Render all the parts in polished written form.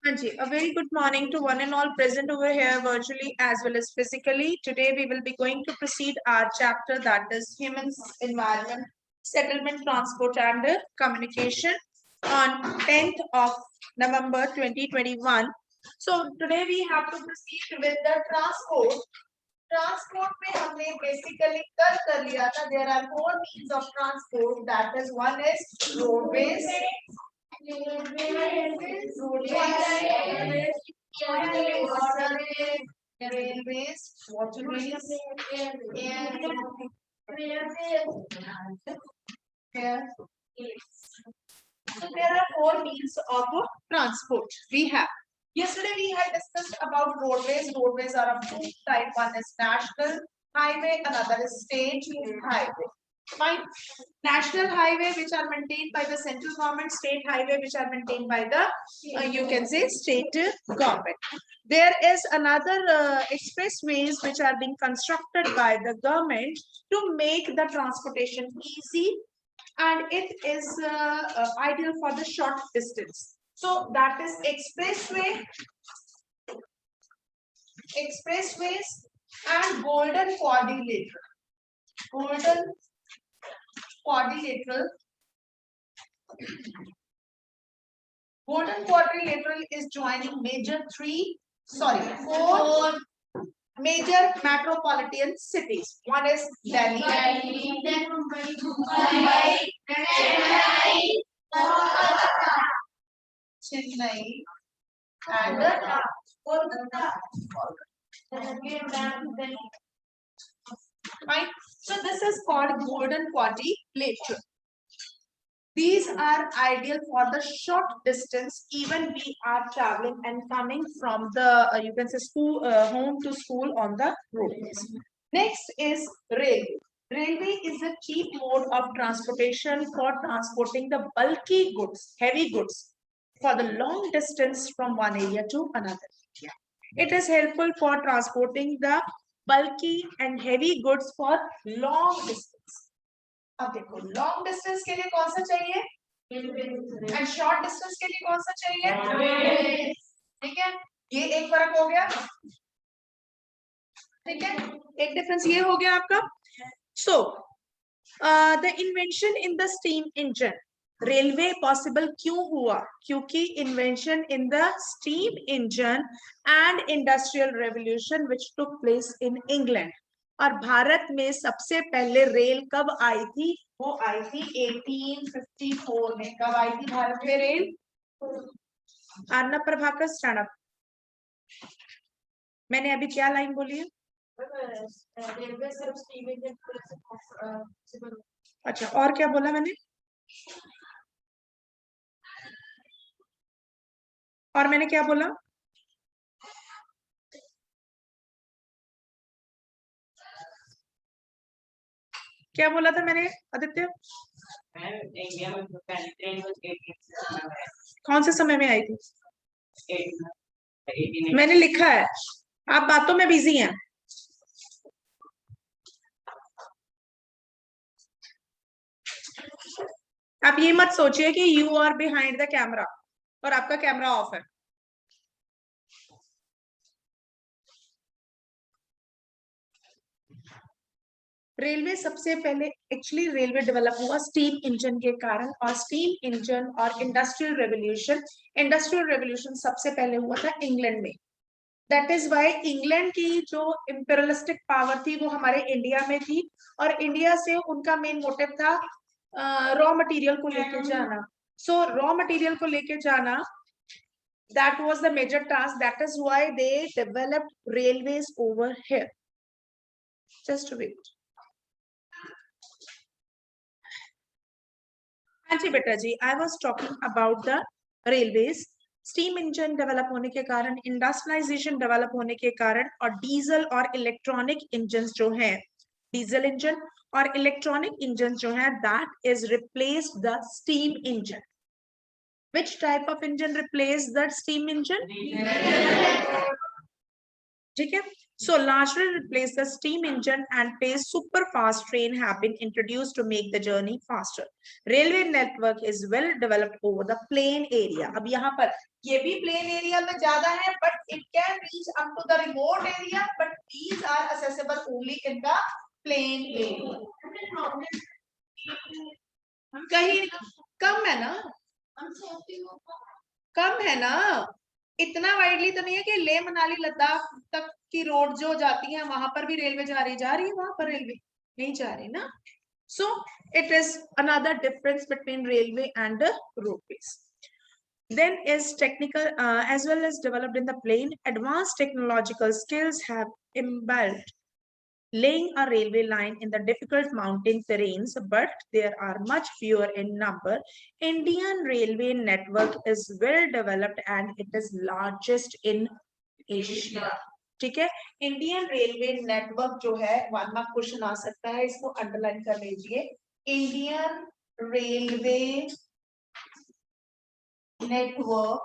Anji, a very good morning to one and all present over here virtually as well as physically. Today we will be going to proceed our chapter, that is Humans, Environment, Settlement, Transport and Communication on 10th of November 2021. So today we have to proceed with the transport. Transport में हमने basically कर लिया था. There are four means of transport. That is, one is roadways, railways, waterways, air. So there are four means of transport we have. Yesterday we had discussed about roadways. Roadways are of two types. One is national highway, another is state highway. Fine. National highway which are maintained by the central government, state highway which are maintained by the you can say state government. There is another expressways which are being constructed by the government to make the transportation easy, and it is ideal for the short distance. So that is expressways and golden quadrilateral. Golden quadrilateral. Golden quadrilateral is joining four major metropolitan cities. One is Delhi, Chennai, and Fine. So this is called golden quadrilateral. These are ideal for the short distance. Even we are traveling and coming from the you can say school, home to school on the roadways. Next is railway. Railway is a cheap mode of transportation for transporting the bulky goods, heavy goods, for the long distance from one area to another. It is helpful for transporting the bulky and heavy goods for long distance. अब देखो long distance के लिए कौन सा चाहिए and short distance के लिए कौन सा चाहिए, ठीक है, ये एक फर्क हो गया, ठीक है, एक डिफरेंस ये हो गया आपका. So the invention in the steam engine. Railway possible क्यों हुआ? क्योंकि invention in the steam engine and industrial revolution which took place in England. और भारत में सबसे पहले रेल कब आई थी? वो आई थी 1854 में. कब आई थी भारत में rail? Arnab Prabhakar stand up. मैंने अभी क्या लाइन बोली है? अच्छा, और क्या बोला मैंने? और मैंने क्या बोला? क्या बोला था मैंने आदित्य? कौन से समय में आई थी? मैंने लिखा है, आप बातों में बिजी हैं. आप ये मत सोचिए कि you are behind the camera और आपका कैमरा ऑफ है. रेलवे सबसे पहले एक्चुअली रेलवे डेवलप हुआ स्टीम इंजन के कारण, और स्टीम इंजन और इंडस्ट्रियल रेवोल्यूशन सबसे पहले हुआ था इंग्लैंड में. दैट इज वाई इंग्लैंड की जो इंपेरियलिस्टिक पावर थी वो हमारे इंडिया में थी, और इंडिया से उनका मेन मोटिव था रॉ मटेरियल को लेके जाना. सो रॉ मटेरियल को लेके जाना, that was the major task. That is why they developed railways over here. Just wait. जी बेटा जी, I was talking about the railways. Steam engine develop होने के कारण, इंडस्ट्रियलाइजेशन डेवलप होने के कारण, और डीजल और इलेक्ट्रॉनिक इंजन जो है, डीजल इंजन और इलेक्ट्रॉनिक इंजन जो है, that is replaced the steam engine. Which type of engine replaced the steam engine? ठीक है. So largely replace the steam engine and pace super fast train have been introduced to make the journey faster. Railway network is well developed over the plain area. अब यहाँ पर ये भी plain area में ज्यादा है, but it can reach up to the remote area, but these are accessible only in the plain area. कहीं कम है ना, कम है ना, इतना वाइडली तो नहीं है कि ले मनाली लद्दाख तक की रोड जो जाती है वहां पर भी रेलवे जा रही है, वहां पर रेलवे नहीं जा रही ना. So it is another difference between railway and the roadways. Then is technical as well as developed in the plain. Advanced technological skills have inbuilt laying a railway line in the difficult mountain terrains, but there are much fewer in number. Indian railway network is well developed and it is largest in Asia. ठीक है, Indian railway network जो है, 1 mark question आ सकता है, इसको underline कर लीजिए. Indian railway network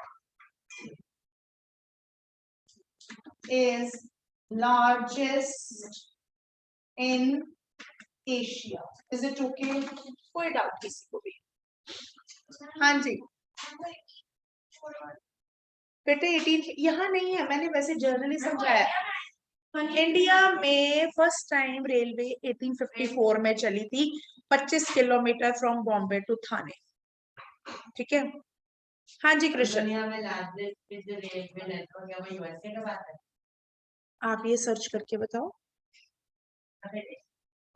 is largest in Asia. Is it okay? कोई डाउट किसी को भी? हाँ जी बेटे 18 यहाँ नहीं है, मैंने वैसे जर्नली समझाया. इंडिया में फर्स्ट टाइम रेलवे 1854 में चली थी, 25 किलोमीटर फ्रॉम बॉम्बे टू थाने. ठीक है, हाँ जी कृष्ण, आप ये सर्च करके बताओ.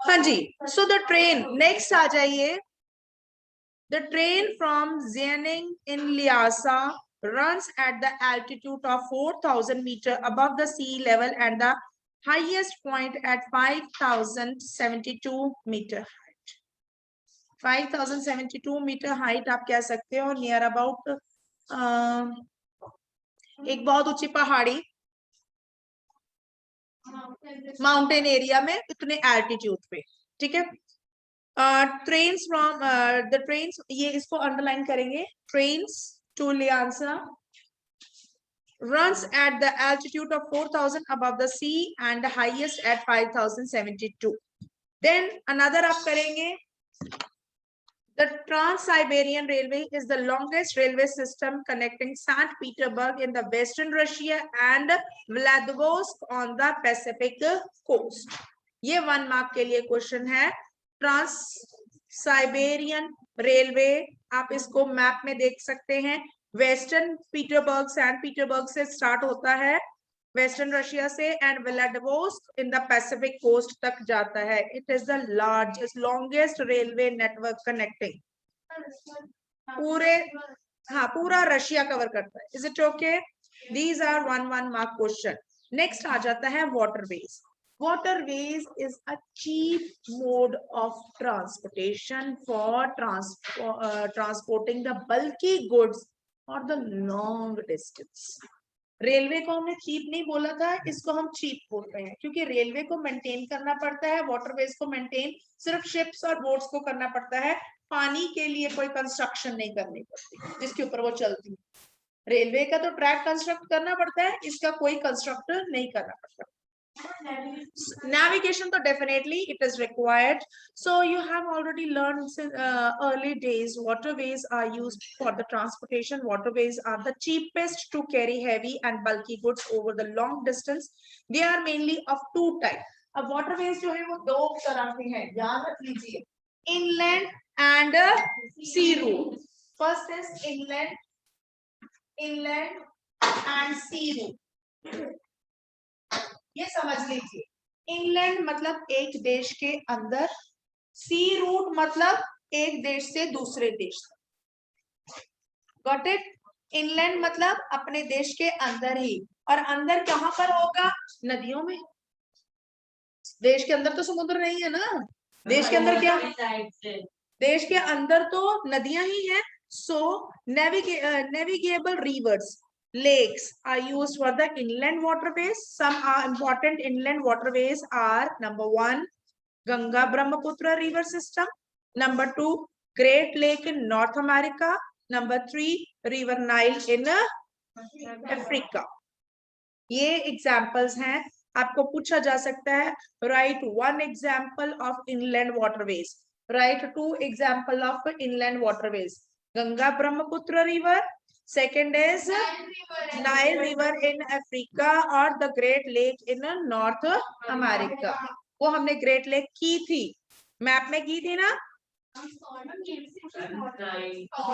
हाँ जी, सो द ट्रेन नेक्स्ट आ जाइए. The train from Jianing in Lhasa runs at the altitude of 4,000 meter above the sea level and the highest point at 5,072 meter height. 5,072 meter height आप कह सकते हो, नियर अबाउट एक बहुत ऊंची पहाड़ी mountain area में इतने एल्टीट्यूड पे. ठीक है, ट्रेन्स फ्रॉम द ट्रेन्स, ये इसको अंडरलाइन करेंगे. ट्रेन्स टू लियांसा runs at the altitude of 4,000 above the sea and the highest at 5,072. Then another आप करेंगे. The Trans-Siberian Railway is the longest railway system connecting St. Petersburg in the western Russia and Vladivostok on the Pacific coast. ये 1 mark के लिए question है. Trans Siberian railway आप इसको map में देख सकते हैं. वेस्टर्न पीटरबर्ग, सैंट पीटरबर्ग से स्टार्ट होता है वेस्टर्न रशिया से, and Vladivostok in the Pacific coast तक जाता है. It is the largest longest railway network connecting पूरे, हाँ पूरा रशिया कवर करता है. Is it okay? These are 1 mark question. Next आ जाता है waterways. Waterways is a cheap mode of transportation for transporting the bulky goods or the long distance. Railway को हमने चीप नहीं बोला था, इसको हम चीप बोल रहे हैं क्योंकि रेलवे को मेंटेन करना पड़ता है, वाटरवेज को मेंटेन सिर्फ शिप्स और बोट्स को करना पड़ता है. पानी के लिए कोई कंस्ट्रक्शन नहीं करनी पड़ती जिसके ऊपर वो चलती. रेलवे का तो ट्रैक कंस्ट्रक्ट करना पड़ता है, इसका कोई कंस्ट्रक्टर नहीं करना पड़ता. Navigation, so definitely it is required. So you have already learned since early days, waterways are used for the transportation. Waterways are the cheapest to carry heavy and bulky goods over the long distance. They are mainly of 2 types. अब waterways जो है वो 2 तरह के हैं, याद रख लीजिए. Inland and sea route. First is inland and sea route. ये समझ लीजिए. इंलैंड मतलब एक देश के अंदर, सी रूट मतलब एक देश से दूसरे देश तक. Got it? इंलैंड मतलब अपने देश के अंदर ही, और अंदर कहां पर होगा? नदियों में. देश के अंदर तो समुद्र नहीं है ना, देश के अंदर क्या? देश के अंदर तो नदियां ही हैं. So navigable rivers, lakes are used for the inland waterways. Some are important inland waterways are: number 1, Ganga Brahmaputra river system; number 2, Great Lake in North America; number 3, River Nile in Africa. ये examples हैं आपको पूछा जा सकता है write one example of inland waterways, write two example of inland waterways, Ganga Brahmaputra river, second is Nile river in Africa और the great lake in north America. वो हमने ग्रेट लेक की थी, मैप में की थी ना,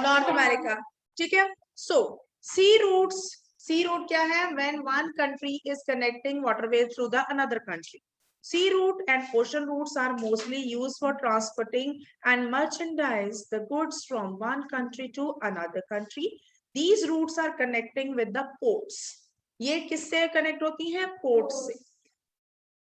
नॉर्थ अमेरिका, ठीक है। सो सी रूट्स, सी रूट क्या है, when one country is connecting waterway through the another country. Sea route and ocean routes are mostly used for transporting and merchandise the goods from one country to another country. These routes are connecting with the ports. ये किससे connect होती हैं, port से।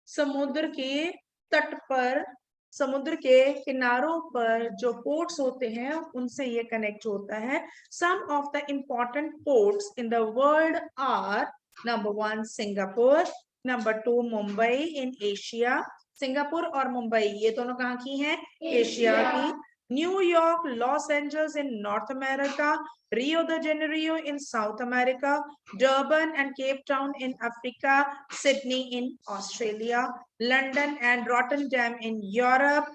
समुद्र के तट पर, समुद्र के किनारों पर जो पोर्ट्स होते हैं उनसे ये कनेक्ट होता है। Some of the important ports in the world are number 1 Singapore, number 2 Mumbai in Asia. Singapore और मुंबई ये दोनों कहाँ की हैं, एशिया की। New York, Los Angeles in north America, Rio de Janeiro in South America, Durban and Cape Town in Africa, Sydney in Australia, London and Rotterdam in Europe.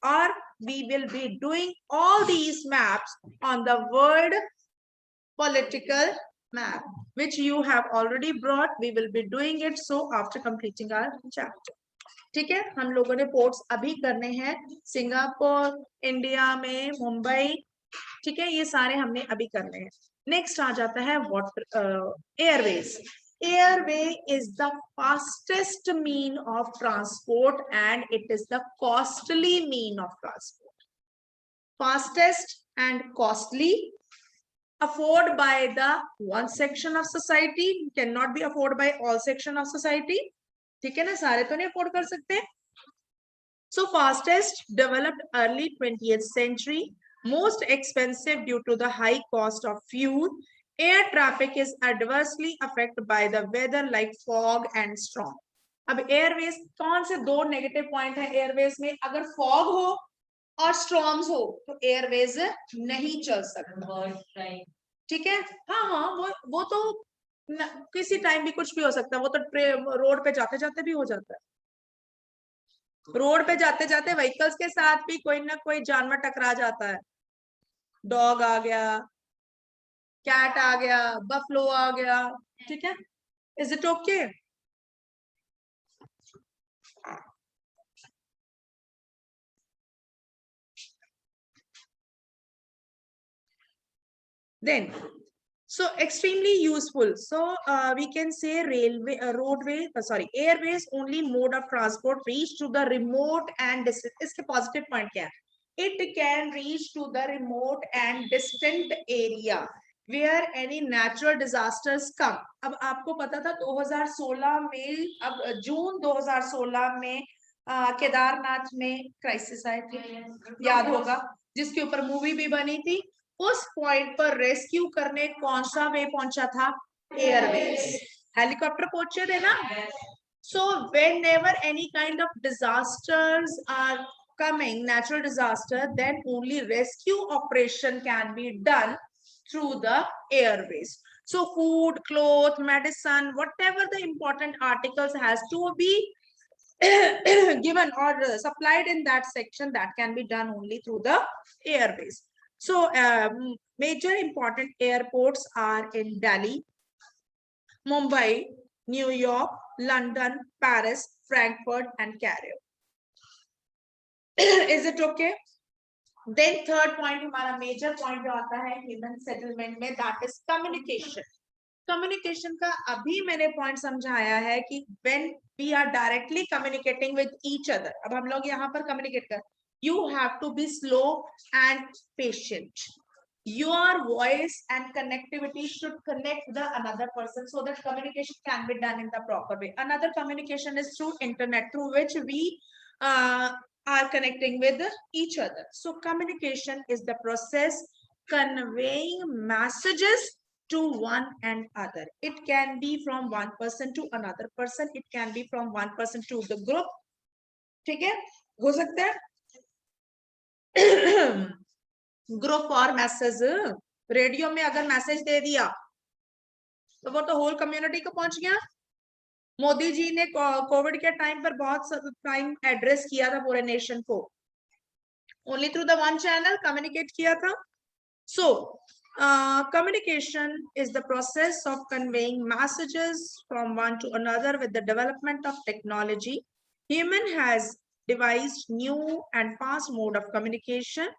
Or we will be doing all these maps on the world political map, which you have already brought. We will be doing it so after completing our chapter. ठीक है, हम लोगों ने ports अभी करने हैं, Singapore India में, मुंबई, ठीक है, ये सारे हमने अभी करने हैं। नेक्स्ट आ जाता है water Airways. Airway is the fastest mean of transport and it is the costly mean of transport. Fastest and costly, afforded by the one section of society, cannot be afforded by all section of society, ठीक है ना, सारे तो नहीं afford कर सकते। So fastest, developed early 20th century, most expensive due to the high cost of fuel. Air traffic is adversely affected by the weather like fog and storm. अब Airways कौन से दो नेगेटिव पॉइंट है Airways में, अगर fog हो और storms हो तो एयरवेज नहीं चल सकता, ठीक है। हाँ हाँ, वो तो किसी टाइम भी कुछ भी हो सकता है, वो तो रोड पे जाते जाते भी हो जाता है। रोड पे जाते जाते व्हीकल्स के साथ भी कोई ना कोई जानवर टकरा जाता है, डॉग आ गया, कैट आ गया, बफलो आ गया, ठीक है। Is it okay? Then so extremely useful, so we can say railway, roadway, airways only mode of transport reach to the remote and distant. इसके positive point क्या है, it can reach to the remote and distant area where any natural disasters come. अब आपको पता था 2016 में, अब जून 2016 में केदारनाथ में क्राइसिस आए थे, याद होगा, जिसके ऊपर मूवी भी बनी थी। उस पॉइंट पर रेस्क्यू करने कौन सा वे पहुंचा था, एयरवेज, हेलीकॉप्टर पहुंचे थे ना। सो whenever any kind of disasters are coming, natural disaster, then only rescue operation can be done through the airways. So food, clothes, medicine, whatever the important articles has to be given or supplied in that section, that can be done only through the airways. So major important airports are in Delhi, Mumbai, New York, London, Paris, Frankfurt and Cairo. Is it okay? Then third point, हमारा major point जो आता है human settlement में, that is communication. Communication का अभी मैंने point समझाया है कि when we are directly communicating with each other, अब हम लोग यहाँ पर communicate कर, you have to be slow and patient. Your voice and connectivity should connect the another person so that communication can be done in the proper way. Another communication is through internet, through which we are connecting with each other. So communication is the process conveying messages to one and other. It can be from one person to another person. It can be from one person to the group. ठीक है, हो सकता है group और message. Radio में अगर message दे दिया तो वो तो होल कम्युनिटी को पहुंच गया, मोदी जी ने कोविड के टाइम पर बहुत टाइम एड्रेस किया था पूरे नेशन को, only through the one channel communicate किया था. So, communication is the process of conveying messages from one to another. With the development of technology, human has devised new and fast mode of communication.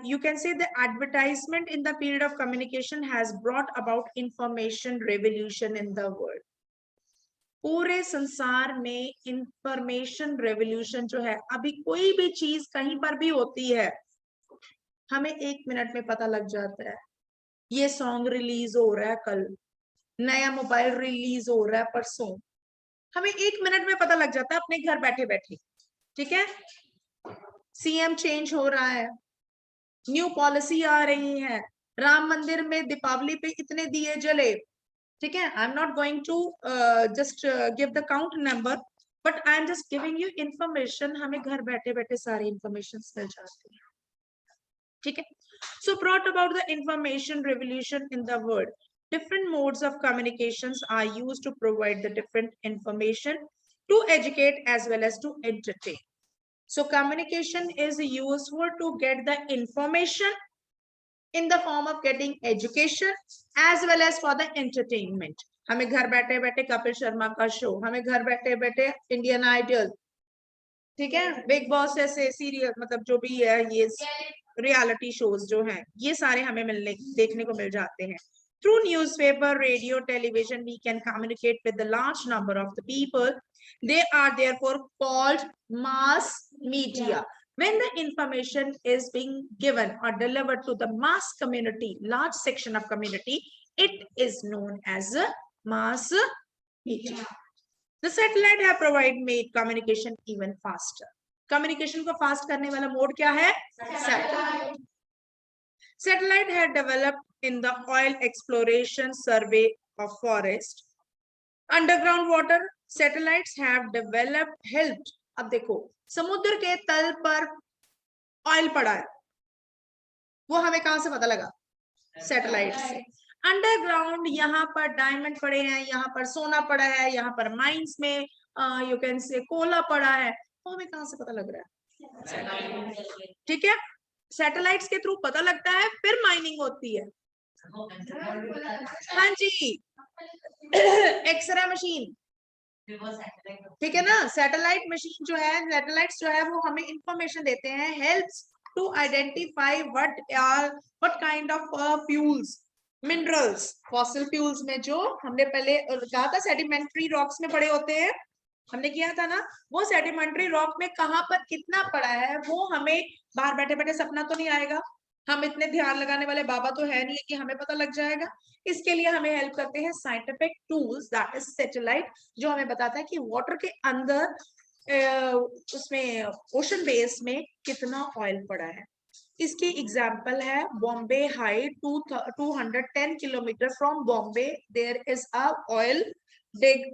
You can say the advertisement in the period of communication has brought about information revolution in the world. पूरे संसार में information revolution जो है, अभी कोई भी चीज कहीं पर भी होती है हमें 1 मिनट में पता लग जाता है. ये सॉन्ग रिलीज हो रहा है कल, नया मोबाइल रिलीज हो रहा है परसों, हमें 1 मिनट में पता लग जाता है अपने घर बैठे बैठे. ठीक है, सीएम चेंज हो रहा है, न्यू पॉलिसी आ रही है, राम मंदिर में दीपावली पे इतने दिए जले. ठीक है, I am not going to just give the count number, but I am just giving you information. हमें घर बैठे बैठे सारी इंफॉर्मेशन मिल जाती है. ठीक है, so brought about the information revolution in the world. Different modes of communications are used to provide the different information to educate as well as to entertain. So communication is useful to get the information in the form of getting education as well as for the entertainment. हमें घर बैठे बैठे कपिल शर्मा का show, हमें घर बैठे बैठे Indian idol, ठीक है, बिग बॉस ऐसे सीरियल, मतलब जो भी है ये रियलिटी शोज जो हैं, ये सारे हमें मिलने देखने को मिल जाते हैं. Through newspaper, radio, television, we can communicate with the large number of the people. They are therefore called mass media. When the information is being given or delivered to the mass community, large section of community, it is known as a mass media. The satellite have provided made communication even faster. Communication को fast करने वाला mode क्या है? Satellite. Satellite had developed in the oil exploration, survey of forest, underground water. Satellites have developed, helped. अब देखो, समुद्र के तल पर ऑयल पड़ा है, वो हमें कहां से पता लगा? सैटेलाइट से. अंडरग्राउंड यहाँ पर डायमंड पड़े हैं, यहाँ पर सोना पड़ा है, यहाँ पर माइंस में यू कैन से कोला पड़ा है, वो हमें कहां से पता लग रहा है? ठीक है, सैटेलाइट्स के थ्रू पता लगता है, फिर माइनिंग होती है. हाँ जी, एक्सरे मशीन, ठीक है ना, सैटेलाइट मशीन जो है, सैटेलाइट्स जो है वो हमें इंफॉर्मेशन देते हैं, helps to identify what kind of fuels, minerals, fossil fuels में जो हमने पहले कहा था sedimentary rocks में पड़े होते हैं, हमने किया था ना, वो sedimentary rock में कहां पर कितना पड़ा है वो हमें बाहर बैठे बैठे सपना तो नहीं आएगा. हम इतने ध्यान लगाने वाले बाबा तो है नहीं है कि हमें पता लग जाएगा. इसके लिए हमें हेल्प करते हैं scientific tools, that is satellite, जो हमें बताता है कि वाटर के अंदर उसमें ओशन बेस में कितना ऑयल पड़ा है. इसकी एग्जांपल है Bombay high, 210 kilometre from Bombay there is a oil dig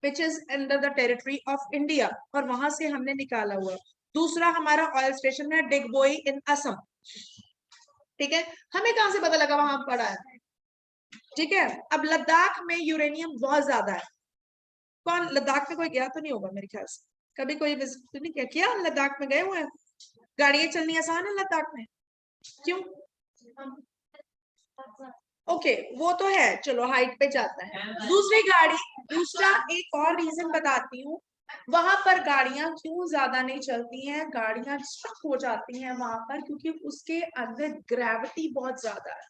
which is under the territory of India, और वहां से हमने निकाला हुआ. दूसरा हमारा ऑयल स्टेशन है डिगबोई इन असम. ठीक है, हमें कहां से पता लगा वहां पड़ा है? ठीक है, अब लद्दाख में यूरेनियम बहुत ज्यादा है. कौन लद्दाख में कोई गया तो नहीं होगा मेरे ख्याल से, कभी कोई विजिट नहीं किया लद्दाख में? गए हुए हैं? गाड़ियां चलनी आसान है लद्दाख में? क्यों? ओके, वो तो है, चलो हाइट पे जाता है. दूसरी गाड़ी, दूसरा एक और रीजन बताती हूँ, वहां पर गाड़ियां क्यों ज्यादा नहीं चलती हैं, गाड़ियां स्टक हो जाती हैं वहां पर, क्योंकि उसके अंदर ग्रेविटी बहुत ज्यादा है.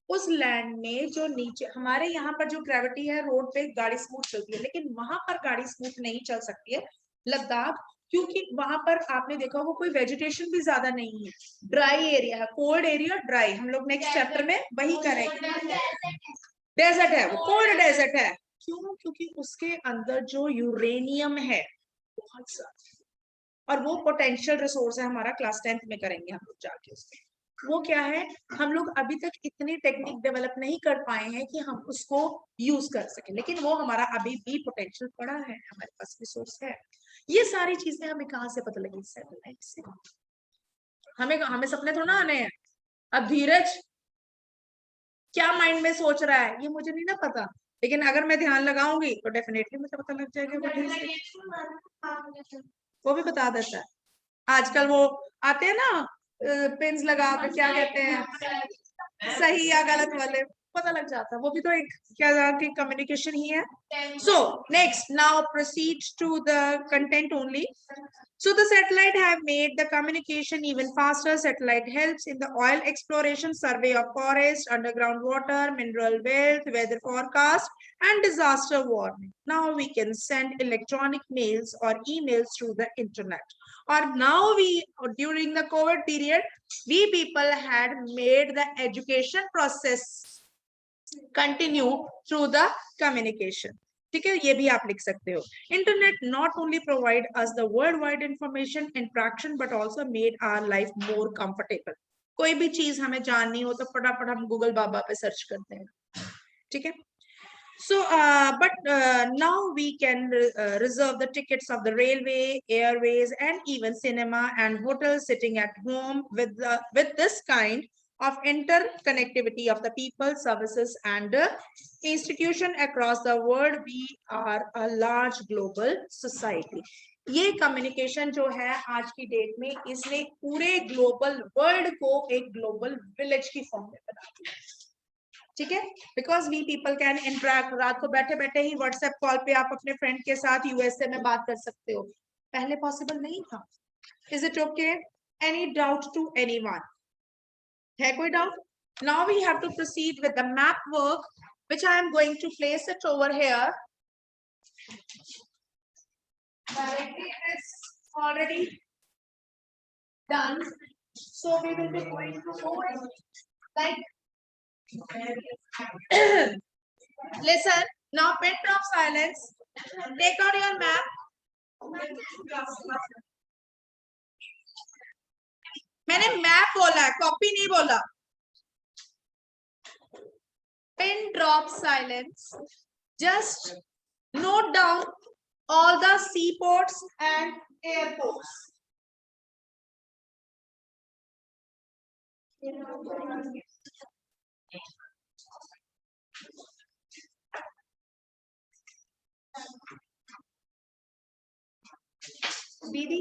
उस लैंड में जो नीचे, हमारे यहाँ पर जो ग्रेविटी है रोड पे गाड़ी स्मूथ चलती है, लेकिन वहां पर गाड़ी स्मूथ नहीं चल सकती है लद्दाख, क्योंकि वहां पर आपने देखा वो कोई वेजिटेशन भी ज्यादा नहीं है, ड्राई एरिया है, कोल्ड एरिया ड्राई. हम लोग नेक्स्ट चैप्टर में वही करेंगे. डेजर्ट है वो, कोल्ड डेजर्ट है. क्यों? क्योंकि उसके अंदर जो यूरेनियम है बहुत ज्यादा, और वो पोटेंशियल रिसोर्स है हमारा, क्लास 10th में करेंगे हम लोग जाके उसमें. वो क्या है, हम लोग अभी तक इतनी टेक्निक डेवलप नहीं कर पाए हैं कि हम उसको यूज कर सके, लेकिन वो हमारा अभी भी पोटेंशियल पड़ा है, हमारे पास रिसोर्स है. ये सारी चीजें हमें कहाँ से पता लगी? सैटेलाइट से. हमें सपने थोड़ा आने हैं. अब धीरज क्या माइंड में सोच रहा है ये मुझे नहीं ना पता, लेकिन अगर मैं ध्यान लगाऊंगी तो डेफिनेटली मुझे पता लग जाएगा वो भी बता देता है। आजकल वो आते हैं ना पिन्स लगा के, क्या कहते हैं, सही या गलत वाले, पता लग जाता है। वो भी तो एक क्या की कम्युनिकेशन ही है। So next, now proceed to the content only. So the satellite have made the communication even faster. Satellite helps in the oil exploration, survey of forest, underground water, mineral wealth, weather forecast, and disaster warning. Now we can send electronic mails or emails through the internet. Or now we, during the COVID period, we people had made the education process continue through the communication. ठीक है, ये भी आप लिख सकते हो। Internet not only provide us the world wide information interaction but also made our life more comfortable. कोई भी चीज हमें जाननी हो तो फटाफट हम गूगल बाबा पे सर्च करते हैं, ठीक है। So, but now we can reserve the tickets of the railway, airways, and even cinema and hotels sitting at home with this kind of interconnectivity of the people, services, and institution across the world. We are a large global society. ये communication जो है आज की date में, इसने पूरे global world को एक ग्लोबल विलेज की फॉर्म में बना दिया, ठीक है। Because we people can interact, रात को बैठे बैठे ही व्हाट्सएप कॉल पे आप अपने फ्रेंड के साथ यूएसए में बात कर सकते हो, पहले पॉसिबल नहीं था। Is it okay? Any doubt to anyone? है कोई doubt? Now we have to proceed with the map work which I am going to place it over here. Directly it is already done, so we will be going to go like listen, now pin drop silence. Take out your map. मैंने map बोला है, copy नहीं बोला। Pin drop silence. Just note down all the seaports and airports. दीदी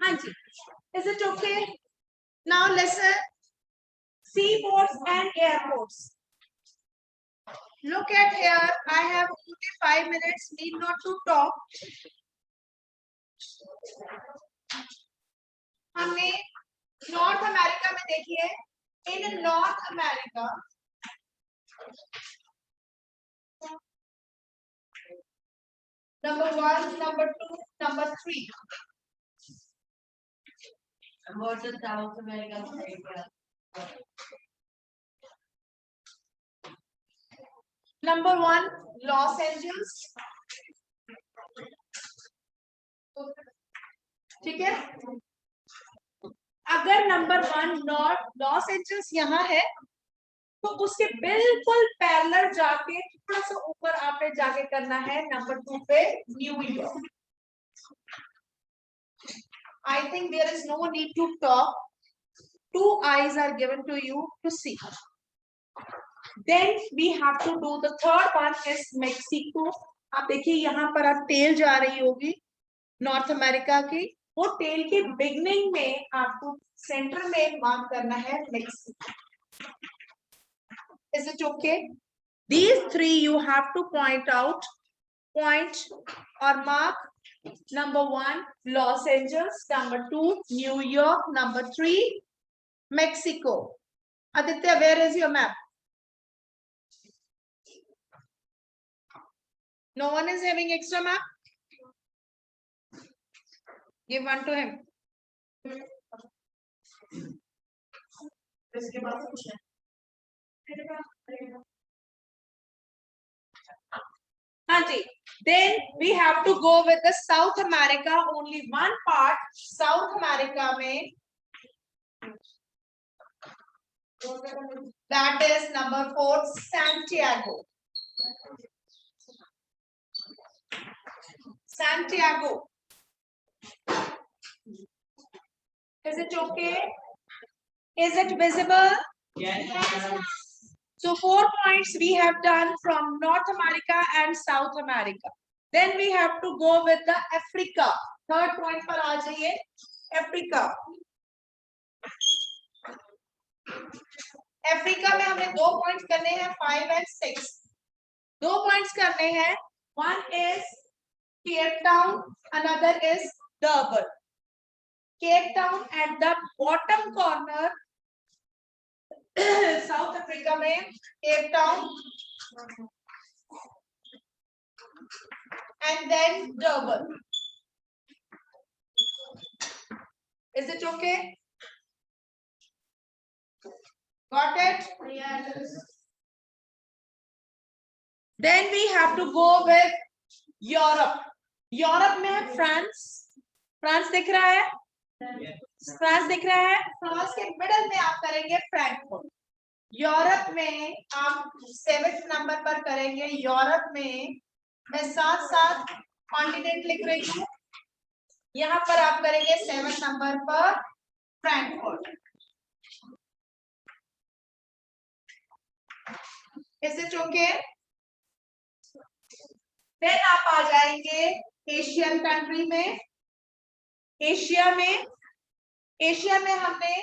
हाँ जी, is it okay? Now listen, seaports and airports. Look at here, I have only 5 minutes, need not to talk. हमने north America में देखिए, इन north America number 1, number 2, number 3. What's the South America? Number 1, Los Angeles. ठीक है, अगर number 1 north Los Angeles यहाँ है तो उसके बिल्कुल पैरेलल जाके थोड़ा सा ऊपर आपने जाके करना है नंबर 2 पे New York. I think there is no need to talk. 2 eyes are given to you to see. Then we have to do the third one is Mexico. आप देखिए यहाँ पर आप टेल जा रही होगी नॉर्थ अमेरिका की, वो टेल के बिगनिंग में आपको सेंटर में मार्क करना है Mexico. Is it okay? These 3 you have to point out, point or mark. Number 1, Los Angeles. Number 2, New York. Number 3, Mexico. Aditya, where is your map? No one is having extra map? Give one to him. Hanji, then we have to go with the South America, only one part. South America में, that is number 4, Santiago. Santiago. Is it okay? Is it visible? So 4 points we have done from North America and South America. Then we have to go with the Africa. Third point पर आ जाइए, Africa. Africa में हमें 2 points करने हैं, 5 and 6. 2 points करने हैं. One is Cape Town, another is Durban. Cape Town at the bottom corner. South Africa में Cape Town and then Durban. Is it okay? Got it? Yes. Then we have to go with Europe. Europe में है France. France दिख रहा है? France दिख रहा है. France के मिडल में आप करेंगे फ्रैंकफर्ट. यूरोप में आप 7th नंबर पर करेंगे. यूरोप में मैं साथ साथ कॉन्टिनेंट लिख रही हूँ. यहाँ पर आप करेंगे 7th नंबर पर Frankfurt. Is it okay? Then आप आ जाएंगे एशियन कंट्री में. एशिया में हमने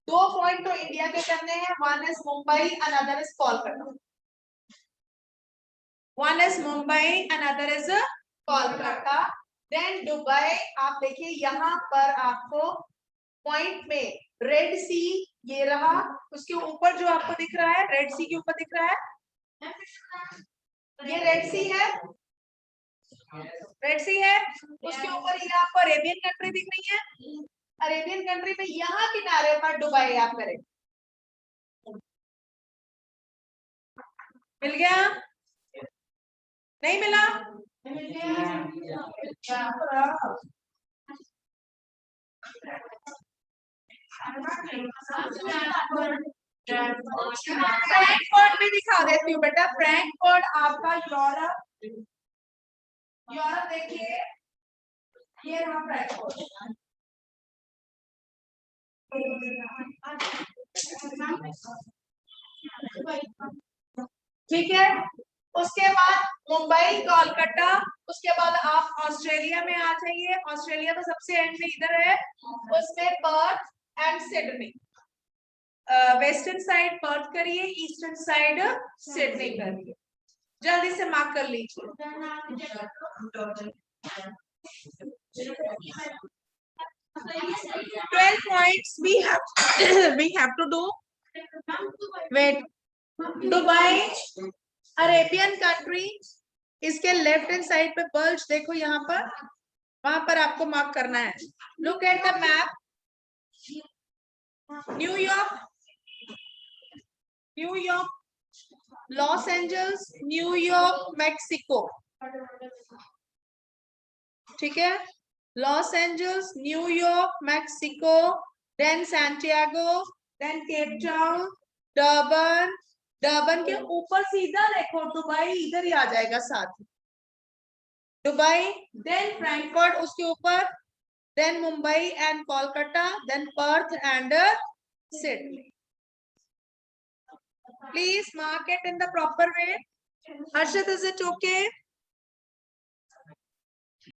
2 पॉइंट तो इंडिया के करने हैं. One is Mumbai, another is Kolkata. One is Mumbai, another is Kolkata. Then Dubai. आप देखिए यहाँ पर आपको पॉइंट में रेड सी ये रहा, उसके ऊपर जो आपको दिख रहा है, रेड सी के ऊपर दिख रहा है, ये रेड सी है. रेड सी है. उसके ऊपर ये आपको अरेबियन कंट्री दिख रही है. अरेबियन कंट्री में यहाँ किनारे पर दुबई आप करें. मिल गया? नहीं मिला? फ्रैंकफर्ट भी दिखा देती हूँ बेटा. फ्रैंकफर्ट आपका यूरोप देखिए, ये रहा फ्रैंकफर्ट. ठीक है. उसके बाद मुंबई, कोलकाता. उसके बाद आप ऑस्ट्रेलिया में आ जाइए. ऑस्ट्रेलिया तो सबसे एंड में इधर है. उसमें Perth and Sydney. Western side Perth करिए, ईस्टर्न साइड सिडनी करिए. जल्दी से मार्क कर लीजिए. 12 points we have to do. Wait. Dubai Arabian country. इसके लेफ्ट हैंड साइड पे बल्ज देखो यहाँ पर, वहां पर आपको मार्क करना है. Look at the map. New York, Los Angeles, New York, Mexico. ठीक है. Los Angeles, New York, Mexico, then Santiago, then Cape Town, Durban. Durban के ऊपर सीधा देखो दुबई इधर ही आ जाएगा साथ. दुबई, देन फ्रैंकफर्ट उसके ऊपर, then Mumbai and Kolkata, then Perth and Sydney. Please mark it in the proper way. Harshit, is it okay?